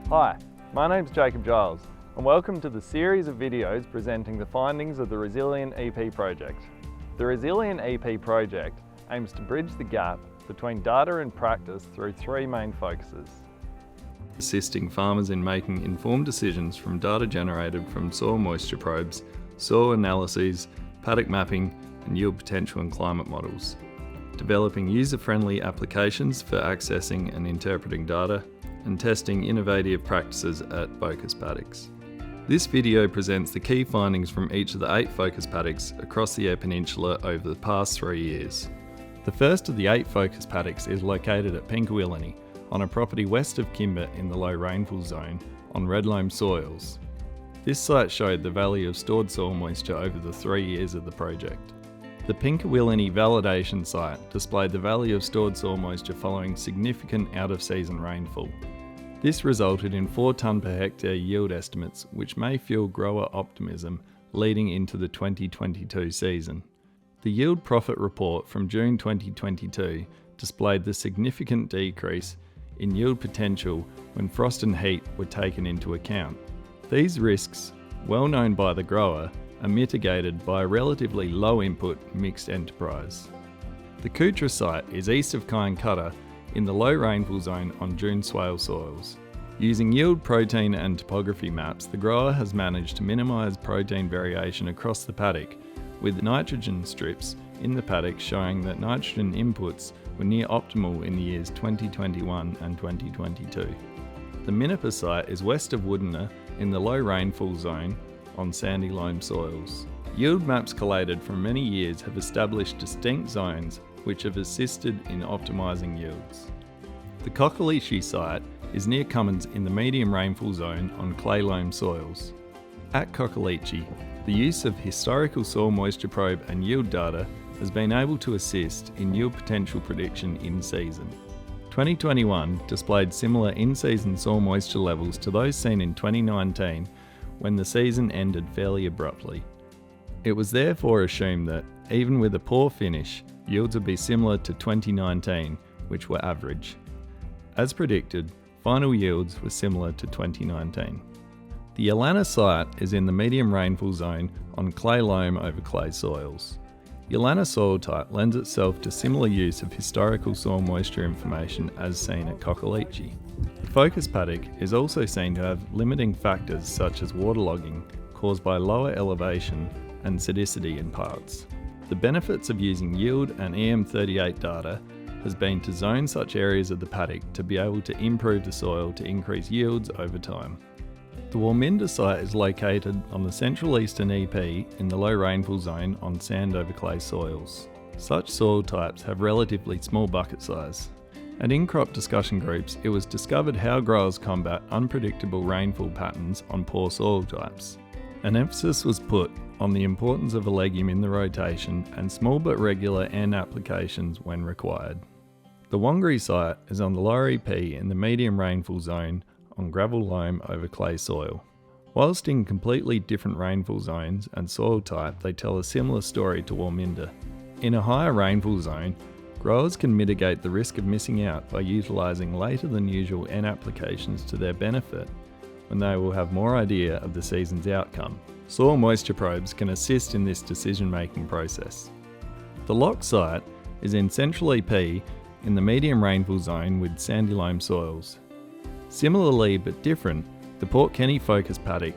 Hi, my name's Jake Giles and welcome to the series of videos presenting the findings of the Resilient EP project. The Resilient EP project aims to bridge the gap between data and practice through three main focuses. Assisting farmers in making informed decisions from data generated from soil moisture probes, soil analyses, paddock mapping and yield potential and climate models. Developing user-friendly applications for accessing and interpreting data, and testing innovative practices at focus paddocks. This video presents the key findings from each of the 8 focus paddocks across the Eyre Peninsula over the past 3 years. The first of the 8 focus paddocks is located at Pinkawillany, on a property west of Kimber in the low rainfall zone on red loam soils. This site showed the value of stored soil moisture over the 3 years of the project. The Pinkawillany validation site displayed the value of stored soil moisture following significant out-of-season rainfall. This resulted in 4 tonne per hectare yield estimates, which may fuel grower optimism leading into the 2022 season. The yield profit report from June 2022 displayed the significant decrease in yield potential when frost and heat were taken into account. These risks, well known by the grower, are mitigated by a relatively low input mixed enterprise. The Kutra site is east of Kyne in the low rainfall zone on dune swale soils. Using yield, protein and topography maps, the grower has managed to minimise protein variation across the paddock, with nitrogen strips in the paddock showing that nitrogen inputs were near optimal in the years 2021 and 2022. The Minnipa site is west of Woodena in the low rainfall zone on sandy loam soils. Yield maps collated from many years have established distinct zones which have assisted in optimising yields. The Cockaleachie site is near Cummins in the medium rainfall zone on clay loam soils. At Cockaleachie, the use of historical soil moisture probe and yield data has been able to assist in yield potential prediction in season. 2021 displayed similar in-season soil moisture levels to those seen in 2019 when the season ended fairly abruptly. It was therefore assumed that, even with a poor finish, yields would be similar to 2019, which were average. As predicted, final yields were similar to 2019. The Yalana site is in the medium rainfall zone on clay loam over clay soils. Yalana soil type lends itself to similar use of historical soil moisture information as seen at Cockaleachie. The focus paddock is also seen to have limiting factors such as waterlogging caused by lower elevation and sedicity in parts. The benefits of using yield and EM38 data has been to zone such areas of the paddock to be able to improve the soil to increase yields over time. The Warminda site is located on the central eastern EP in the low rainfall zone on sand over clay soils. Such soil types have relatively small bucket size. At in-crop discussion groups, it was discovered how growers combat unpredictable rainfall patterns on poor soil types. An emphasis was put on the importance of a legume in the rotation and small but regular N applications when required. The Wangari site is on the lower EP in the medium rainfall zone on gravel loam over clay soil. Whilst in completely different rainfall zones and soil type, they tell a similar story to Warminda. In a higher rainfall zone, growers can mitigate the risk of missing out by utilising later than usual N applications to their benefit when they will have more idea of the season's outcome. Soil moisture probes can assist in this decision-making process. The Lock site is in central EP in the medium rainfall zone with sandy loam soils. Similarly but different, the Port Kenny focus paddock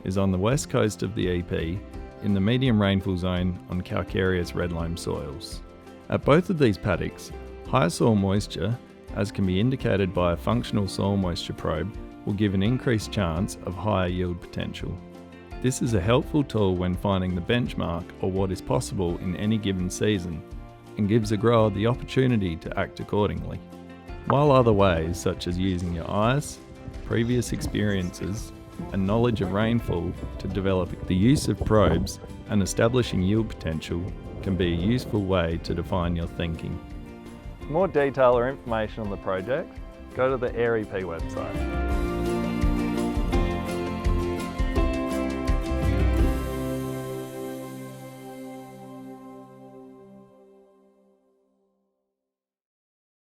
is on the west coast of the EP in the medium rainfall zone on calcareous red loam soils. At both of these paddocks, high soil moisture, as can be indicated by a functional soil moisture probe, will give an increased chance of higher yield potential. This is a helpful tool when finding the benchmark or what is possible in any given season, and gives a grower the opportunity to act accordingly. While other ways, such as using your eyes, previous experiences, and knowledge of rainfall to develop the use of probes and establishing yield potential can be a useful way to define your thinking. For more detail or information on the project, go to the Eyre EP website.